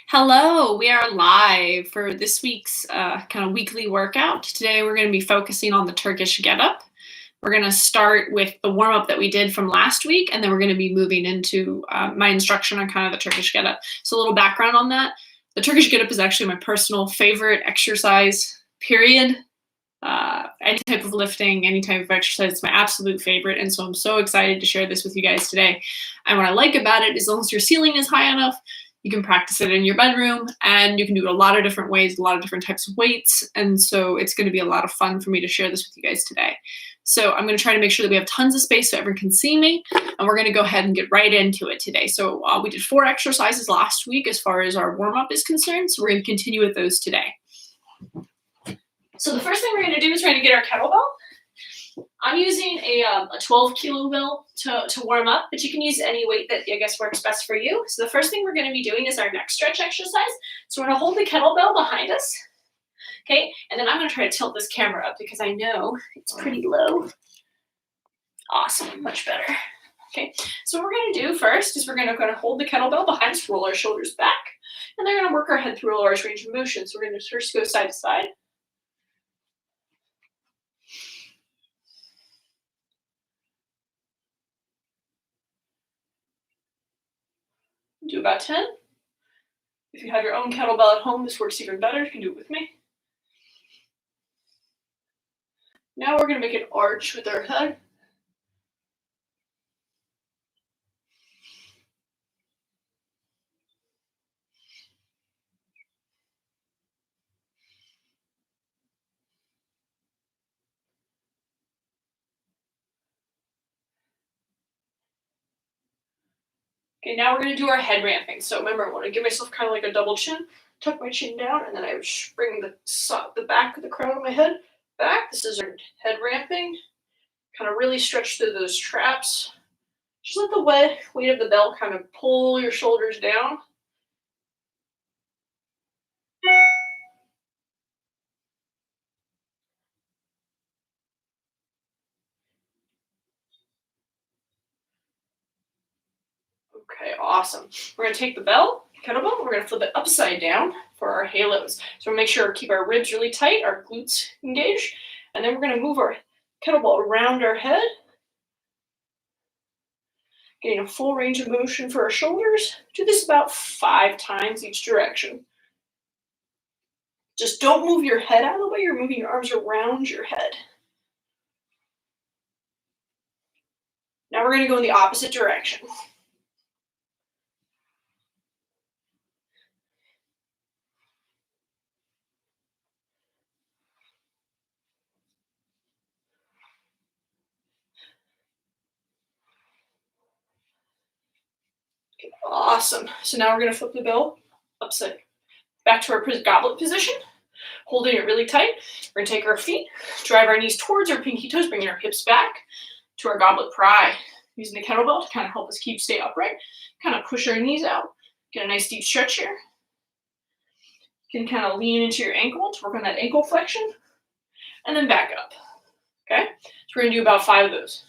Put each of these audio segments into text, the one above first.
Hello, we are live for this week's kind of weekly workout. Today we're going to be focusing on the Turkish Get Up. We're going to start with the warm up that we did from last week, and then we're going to be moving into my instruction on kind of the Turkish Get Up. So, a little background on that. The Turkish Get Up is actually my personal favorite exercise, period. Any type of lifting, any type of exercise, it's my absolute favorite. And so I'm so excited to share this with you guys today. And what I like about it is, as long as your ceiling is high enough, you can practice it in your bedroom, and you can do it a lot of different ways, a lot of different types of weights. And so it's going to be a lot of fun for me to share this with you guys today. So I'm going to try to make sure that we have tons of space so everyone can see me, and we're going to go ahead and get right into it today. So we did 4 exercises last week as far as our warm-up is concerned, so we're going to continue with those today. So the first thing we're going to do is we're going to get our kettlebell. I'm using a 12 kilo bell to warm up, but you can use any weight that I guess works best for you. So the first thing we're going to be doing is our neck stretch exercise. So we're going to hold the kettlebell behind us, okay? And then I'm going to try to tilt this camera up because I know it's pretty low. Awesome, much better. Okay, so what we're going to do first is we're going to hold the kettlebell behind us, roll our shoulders back, and then we're going to work our head through a large range of motion. So we're going to first go side to side. Do about 10. If you have your own kettlebell at home, this works even better. You can do it with me. Now we're going to make an arch with our head. Okay, now we're going to do our head ramping. So remember, I want to give myself kind of like a double chin, tuck my chin down, and then I bring the back of the crown of my head back. This is our head ramping. Kind of really stretch through those traps. Just let the weight of the bell kind of pull your shoulders down. Okay, awesome. We're going to take the kettlebell, we're going to flip it upside down for our halos. So make sure to keep our ribs really tight, our glutes engaged, and then we're going to move our kettlebell around our head, getting a full range of motion for our shoulders. Do this about 5 times each direction. Just don't move your head out of the way, you're moving your arms around your head. Now we're going to go in the opposite direction. Okay, awesome. So now we're going to flip the bell back to our goblet position, holding it really tight. We're going to take our feet, drive our knees towards our pinky toes, bringing our hips back to our goblet pry. Using the kettlebell to kind of help us stay upright. Kind of push our knees out. Get a nice deep stretch here. You can kind of lean into your ankle to work on that ankle flexion. And then back up. Okay? So we're going to do about 5 of those.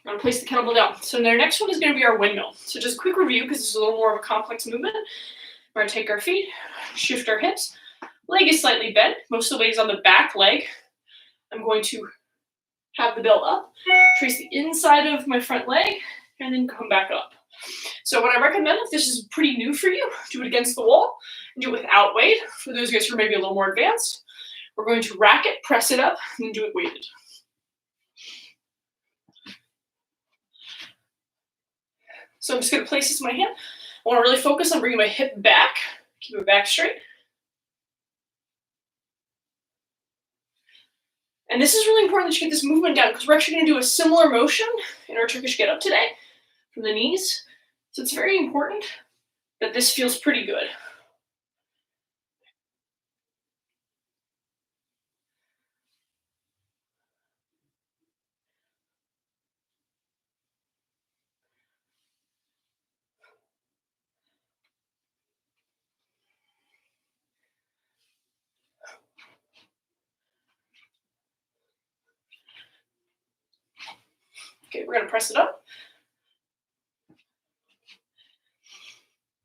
I'm going to place the kettlebell down. So their next one is going to be our windmill. So just a quick review, because this is a little more of a complex movement. We're going to take our feet, shift our hips. Leg is slightly bent. Most of the weight is on the back leg. I'm going to have the bell up, trace the inside of my front leg, and then come back up. So what I recommend, if this is pretty new for you, do it against the wall and do it without weight. For those guys who are maybe a little more advanced, we're going to rack it, press it up, and then do it weighted. So I'm just going to place this in my hand. I want to really focus on bringing my hip back, keep it back straight. And this is really important that you get this movement down because we're actually going to do a similar motion in our Turkish Get Up today from the knees. So it's very important that this feels pretty good. Okay, we're going to press it up.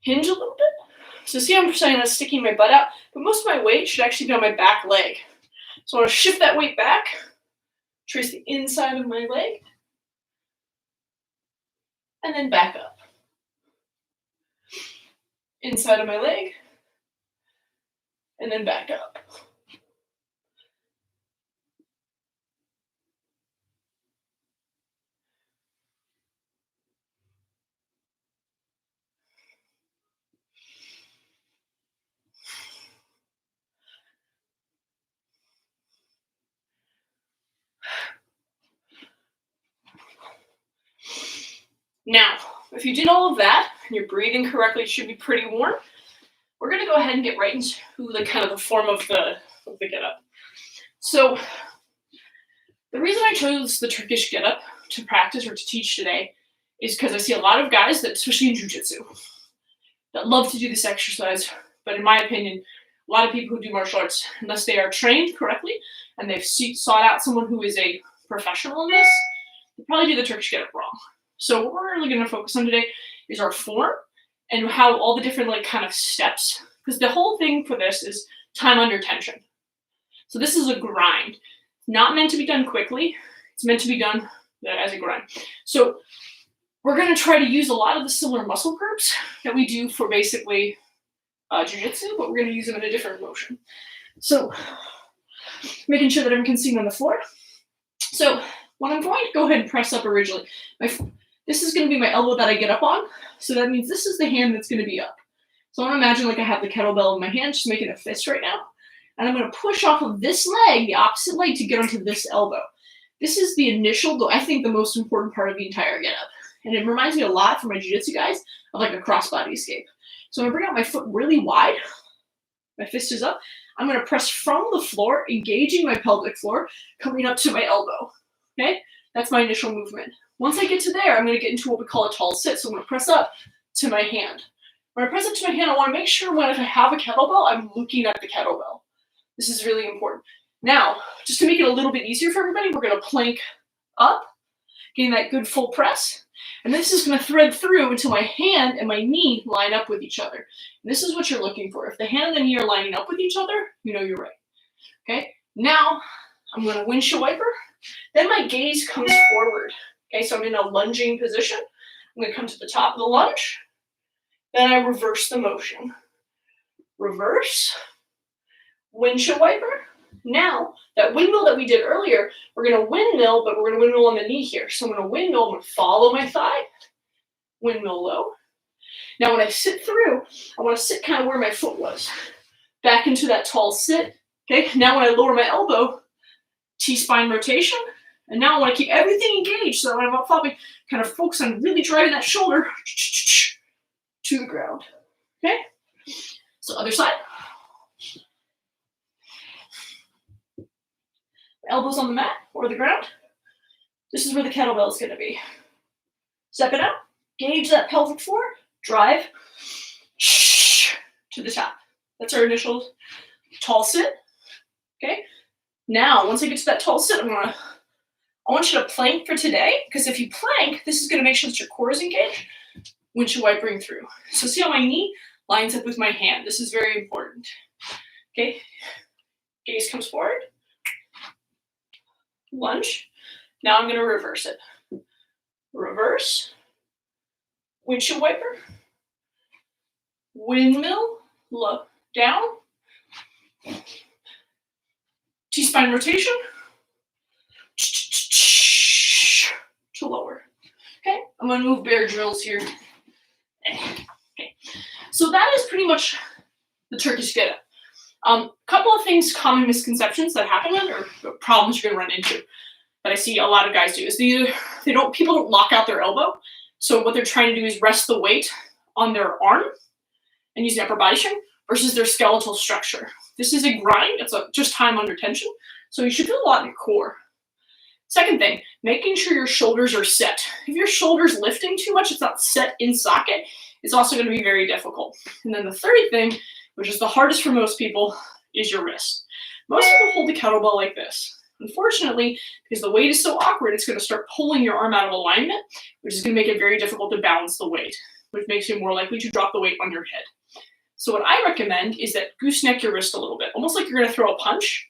Hinge a little bit. So see how I'm saying I'm sticking my butt out, but most of my weight should actually be on my back leg. So I want to shift that weight back, trace the inside of my leg, and then back up. Inside of my leg, and then back up. Now, if you did all of that and you're breathing correctly, it should be pretty warm. We're going to go ahead and get right into the kind of the form of the Get Up. So the reason I chose the Turkish Get Up to practice or to teach today is because I see a lot of guys that, especially in jiu-jitsu, that love to do this exercise. But in my opinion, a lot of people who do martial arts, unless they are trained correctly and they've sought out someone who is a professional in this, they probably do the Turkish Get Up wrong. So what we're really going to focus on today is our form and how all the different kind of steps, because the whole thing for this is time under tension. So this is a grind, not meant to be done quickly. It's meant to be done as a grind. So we're going to try to use a lot of the similar muscle groups that we do for basically jiu-jitsu, but we're going to use them in a different motion. So making sure that everyone can see on the floor. So when I'm going to go ahead and press up originally, this is going to be my elbow that I get up on. So that means this is the hand that's going to be up. So I want to imagine like I have the kettlebell in my hand, just making a fist right now. And I'm going to push off of this leg, the opposite leg, to get onto this elbow. This is the initial, though I think the most important part of the entire get up. And it reminds me a lot for my jiu-jitsu guys of like a crossbody escape. So I'm going to bring out my foot really wide. My fist is up. I'm going to press from the floor, engaging my pelvic floor, coming up to my elbow. Okay? That's my initial movement. Once I get to there, I'm going to get into what we call a tall sit. So I'm going to press up to my hand. When I press up to my hand, I want to make sure if I have a kettlebell, I'm looking at the kettlebell. This is really important. Now, just to make it a little bit easier for everybody, we're going to plank up, getting that good full press. And this is going to thread through until my hand and my knee line up with each other. And this is what you're looking for. If the hand and the knee are lining up with each other, you know you're right. Okay? Now, I'm going to windshield wiper. Then my gaze comes forward. Okay, so I'm in a lunging position. I'm going to come to the top of the lunge. Then I reverse the motion. Reverse. Windshield wiper. Now, that windmill that we did earlier, we're going to windmill, but we're going to windmill on the knee here. So I'm going to windmill, I'm going to follow my thigh, windmill low. Now when I sit through, I want to sit kind of where my foot was. Back into that tall sit. Okay, now when I lower my elbow, T-spine rotation. And now I want to keep everything engaged so that when I'm up flopping, kind of focus on really driving that shoulder to the ground. Okay, so other side. Elbows on the mat or the ground. This is where the kettlebell is going to be. Step it out, gauge that pelvic floor, drive to the top. That's our initial tall sit. Okay. Now, once I get to that tall sit, I want you to plank for today, because if you plank, this is going to make sure that your core is engaged. Windshield wipering through. So see how my knee lines up with my hand. This is very important. Okay. Gaze comes forward. Lunge. Now I'm going to reverse it. Reverse. Windshield wiper. Windmill. Look down. T-spine rotation. To lower. Okay. I'm going to move bear drills here. Okay. So that is pretty much the Turkish Get Up. Couple of things, common misconceptions that happen or problems you're gonna run into that I see a lot of guys do is people don't lock out their elbow. So what they're trying to do is rest the weight on their arm and use the upper body strength versus their skeletal structure. This is a grind. It's just time under tension. So you should feel a lot in your core. Second thing, making sure your shoulders are set. If your shoulder's lifting too much, it's not set in socket, it's also going to be very difficult. And then the third thing, which is the hardest for most people, is your wrist. Most people hold the kettlebell like this. Unfortunately, because the weight is so awkward, it's going to start pulling your arm out of alignment, which is going to make it very difficult to balance the weight, which makes you more likely to drop the weight on your head. So what I recommend is that gooseneck your wrist a little bit, almost like you're going to throw a punch.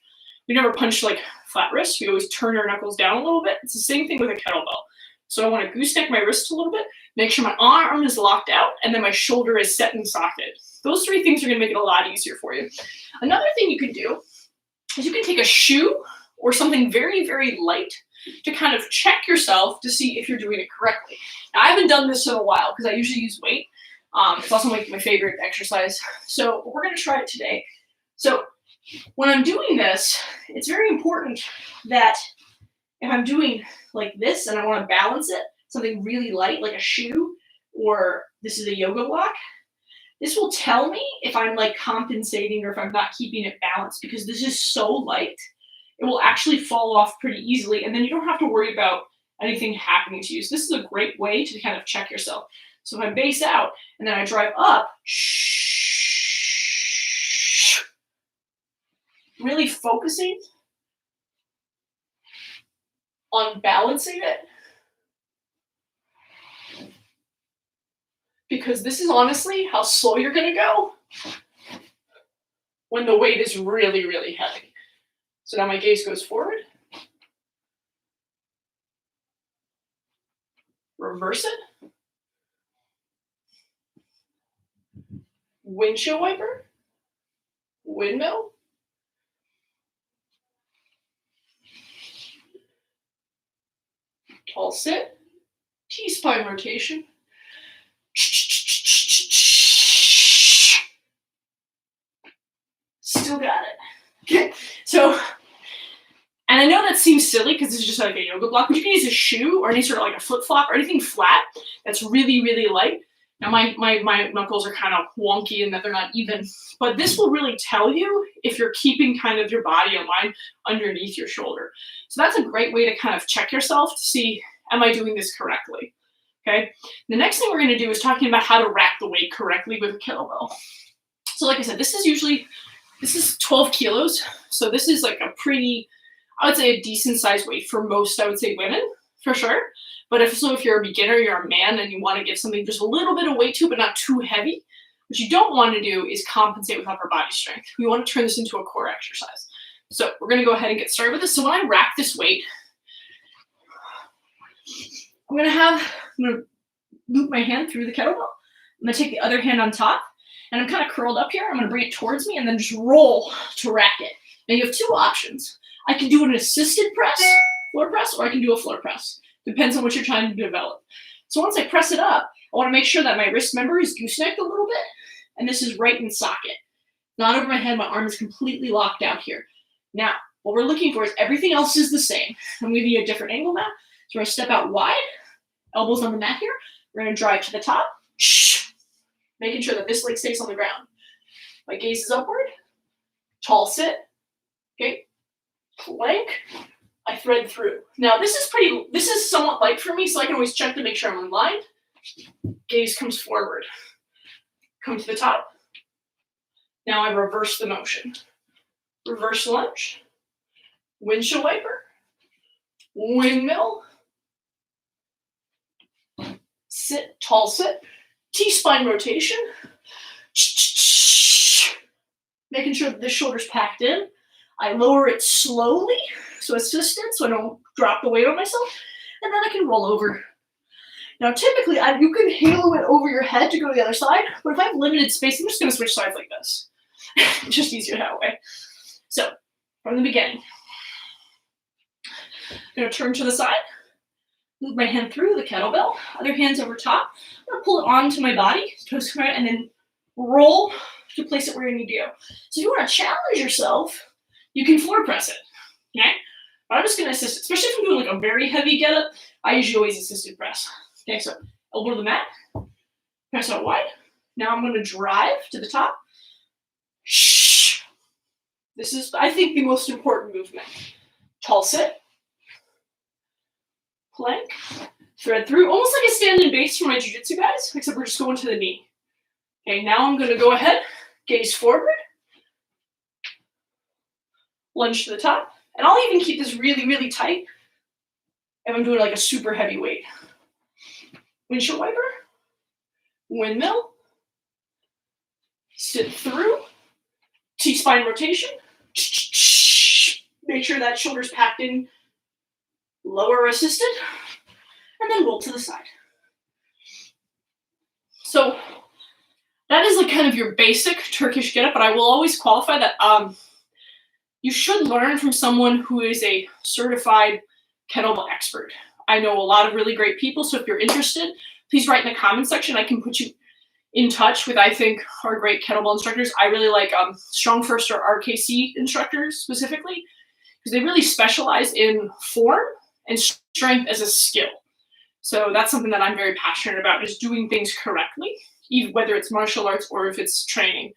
We never punch like flat wrist. We always turn our knuckles down a little bit. It's the same thing with a kettlebell. So I want to gooseneck my wrist a little bit, make sure my arm is locked out, and then my shoulder is set in socket. Those three things are going to make it a lot easier for you. Another thing you can do is you can take a shoe or something very, very light to kind of check yourself to see if you're doing it correctly. Now, I haven't done this in a while because I usually use weight. It's also my favorite exercise. So we're going to try it today. So when I'm doing this, it's very important that if I'm doing like this and I want to balance it, something really light like a shoe, or this is a yoga block, this will tell me if I'm like compensating or if I'm not keeping it balanced, because this is so light, it will actually fall off pretty easily. And then you don't have to worry about anything happening to you. So this is a great way to kind of check yourself. So if I base out and then I drive up, really focusing on balancing it, because this is honestly how slow you're going to go when the weight is really, really heavy. So now my gaze goes forward, reverse it, windshield wiper, windmill, tall sit, T-spine rotation, still got it. Okay, so, and I know that seems silly because this is just like a yoga block, but you can use a shoe or any sort of like a flip-flop or anything flat that's really, really light. Now my knuckles are kind of wonky and that they're not even, but this will really tell you if you're keeping kind of your body aligned underneath your shoulder. So that's a great way to kind of check yourself to see, am I doing this correctly? Okay. The next thing we're going to do is talking about how to rack the weight correctly with a kettlebell. So like I said, this is 12 kilos. So this is like a pretty, I would say a decent sized weight for most, I would say women for sure. But if you're a beginner, you're a man and you want to get something just a little bit of weight to, but not too heavy, what you don't want to do is compensate with upper body strength. We want to turn this into a core exercise. So we're going to go ahead and get started with this. So when I rack this weight, I'm going to loop my hand through the kettlebell. I'm going to take the other hand on top, and I'm kind of curled up here. I'm going to bring it towards me and then just roll to rack it. Now you have two options. I can do an assisted press, floor press, or I can do a floor press. Depends on what you're trying to develop. So once I press it up, I want to make sure that my wrist member is goosenecked a little bit, and this is right in socket. Not over my head, my arm is completely locked out here. Now, what we're looking for is everything else is the same. I'm giving you a different angle now. So we're going to step out wide, elbows on the mat here. We're going to drive to the top, making sure that this leg stays on the ground. My gaze is upward, tall sit, okay, plank. I thread through. Now this is somewhat light for me, so I can always check to make sure I'm in line. Gaze comes forward. Come to the top. Now I reverse the motion. Reverse lunge. Windshield wiper. Windmill. Sit, tall sit. T-spine rotation. Making sure that this shoulder's packed in. I lower it slowly, so assisted, so I don't drop the weight on myself, and then I can roll over. Now, typically, you can halo it over your head to go to the other side, but if I have limited space, I'm just going to switch sides like this. It's just easier that way. So, from the beginning, I'm going to turn to the side, move my hand through the kettlebell, other hand's over top. I'm going to pull it onto my body, and then roll to place it where you need to go. So if you want to challenge yourself, you can floor press it. Okay? But I'm just going to assist, especially if I'm doing like a very heavy get up. I usually always assisted press. Okay, so elbow to the mat, press out wide. Now I'm going to drive to the top. Shh. This is, I think, the most important movement. Tall sit, plank, thread through, almost like a stand-in base for my jiu-jitsu guys, except we're just going to the knee. Okay, now I'm going to go ahead, gaze forward, lunge to the top, and I'll even keep this really, really tight if I'm doing like a super heavy weight. Windshield wiper, windmill, sit through, T-spine rotation, make sure that shoulder's packed in, lower assisted, and then roll to the side. So that is like kind of your basic Turkish get up, but I will always qualify that you should learn from someone who is a certified kettlebell expert. I know a lot of really great people, so if you're interested, please write in the comment section. I can put you in touch with, I think, our great kettlebell instructors. I really like Strong First or RKC instructors specifically, because they really specialize in form and strength as a skill. So that's something that I'm very passionate about, is doing things correctly, even whether it's martial arts or if it's training.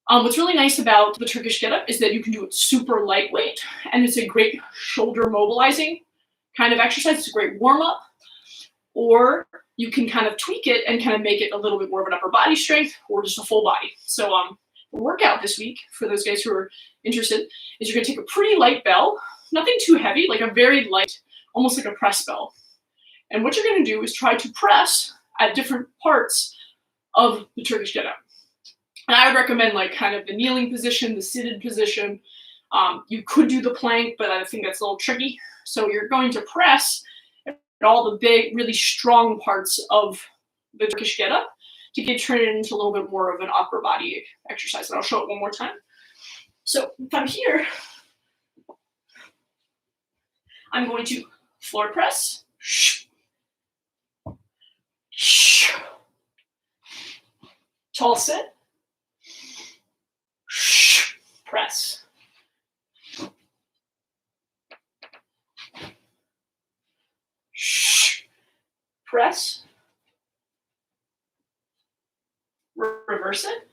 What's really nice about the Turkish Get Up is that you can do it super lightweight, and it's a great shoulder mobilizing kind of exercise. It's a great warm-up. Or you can kind of tweak it and kind of make it a little bit more of an upper body strength or just a full body. So the workout this week, for those guys who are interested, is you're going to take a pretty light bell, nothing too heavy, like a very light, almost like a press bell. And what you're going to do is try to press at different parts of the Turkish Get Up. And I would recommend like kind of the kneeling position, the seated position. You could do the plank, but I think that's a little tricky. So you're going to press at all the big, really strong parts of the Turkish Get Up to turn it into a little bit more of an upper body exercise. And I'll show it one more time. So if I'm here, I'm going to floor press, tall sit, press. Press. Reverse it.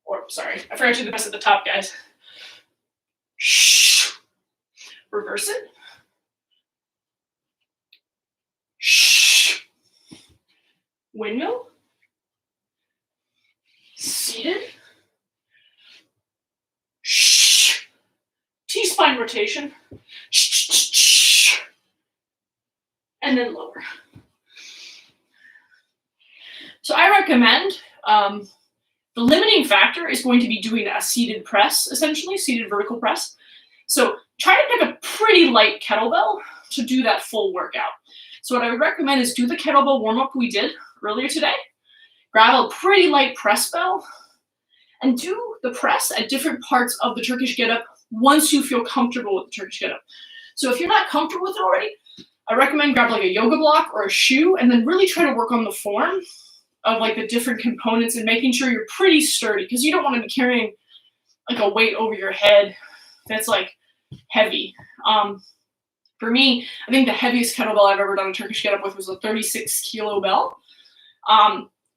Or, sorry, I forgot to do the press at the top, guys. Reverse it. Windmill. Seated. T-spine rotation. And then lower. So I recommend, the limiting factor is going to be doing a seated press, essentially, seated vertical press. So try to pick a pretty light kettlebell to do that full workout. So what I would recommend is do the kettlebell warm-up we did earlier today, grab a pretty light press bell, and do the press at different parts of the Turkish Get Up once you feel comfortable with the Turkish Get Up. So if you're not comfortable with it already, I recommend grab like a yoga block or a shoe and then really try to work on the form of like the different components and making sure you're pretty sturdy, because you don't want to be carrying like a weight over your head that's like heavy. For me, I think the heaviest kettlebell I've ever done a Turkish Get Up with was a 36 kilo bell,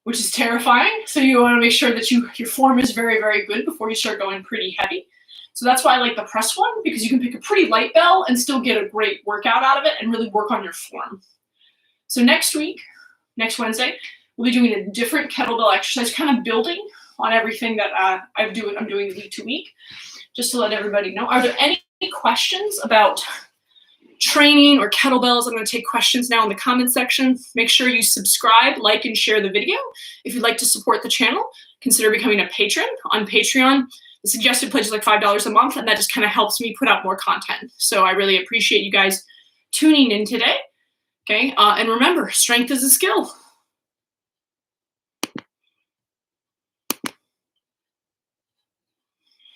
which is terrifying. So you want to make sure that your form is very, very good before you start going pretty heavy. So that's why I like the press one, because you can pick a pretty light bell and still get a great workout out of it and really work on your form. So next week, next Wednesday, we'll be doing a different kettlebell exercise, kind of building on everything that I'm doing week to week, just to let everybody know. Are there any questions about training or kettlebells? I'm going to take questions now in the comment section. Make sure you subscribe, like, and share the video. If you'd like to support the channel, consider becoming a patron on Patreon. The suggested pledge is like $5 a month, and that just kind of helps me put out more content. So I really appreciate you guys tuning in today. Okay, and remember, strength is a skill.